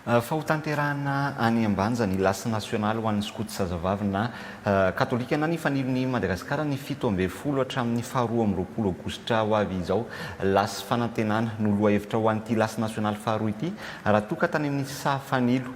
Fahotanterahana any Ambanja ny lasy nasionaly ho an'ny skoto-sazavavy na katolika na ny Fanilon'i Madagasikara ny 17 hatramin'ny 12 Aogositra ho avy izao. Lasy Fanantenana no loha hevitra ho an'ity lasy nasionaly faharoa ity raha toka tany amin'ny Fanilo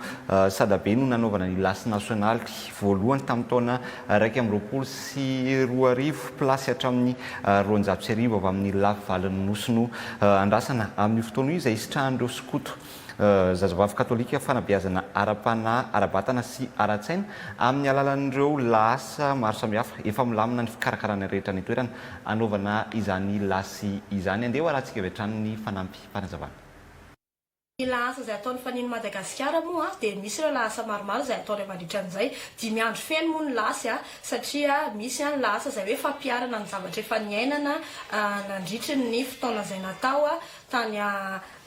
Sadabe no nanaovana ny lasy nasionaly voalohany tamin'ny taona 2022 plasy hatramin'ny 200 avy amin'ny lafivalin'ny nosy no andrasana amin'ny fotoana io izay isitrahan'ireo skoto zazavavy katolika fanabeazana ara-panahy, ara-batana sy ara-tsaina amin'ny alalan'ireo lasa maro samihafa efa milamina ny fikarakarana rehetra ny toerana anaovana izany lasy izany. Andeha arahantsika avy hatrany ny fanampim-panazavana. Ny lasa izay ataon'ny Fanilon'i Madagasikara moa dia misy ireo lasa maromaro izay ataony mandritra an'izay 5 andro feno moa ny lasy satria misy ny lasa izay hoe fampiarana ny zavatra efa niainana nandritry ny fotoana izay natao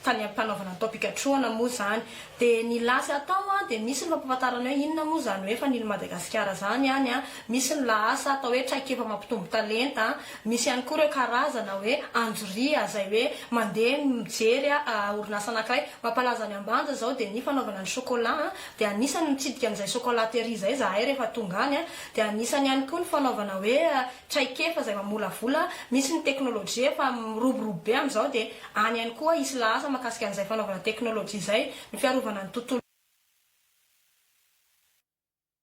tany ampanaovana topikatroana moa zany. Dia ny lasy atao dia misy ny mampahafantarana hoe inona moa zany hoe Fanilon'i Madagasikara zany any misy ny lasa atao hoe traikefa mampitombo talenta, misy ihany koa ireo karazana hoe anjoria izay hoe mandeha mijery orinasa anankiray mampalaza ny Ambanja zao dia ny fanaovana ny chocolat dia anisany mitsidika an'izay chocolaterie zay zahay rehefa tonga any dia anisany ihany koa ny fanaovana hoe traikefa izay mamolavola, misy ny teknôlôjia efa miroborobo be amin'izao dia any ihany koa isy lasa makasika an'izay fanaovana teknôlôjia izay ny fiarovana ny tontolo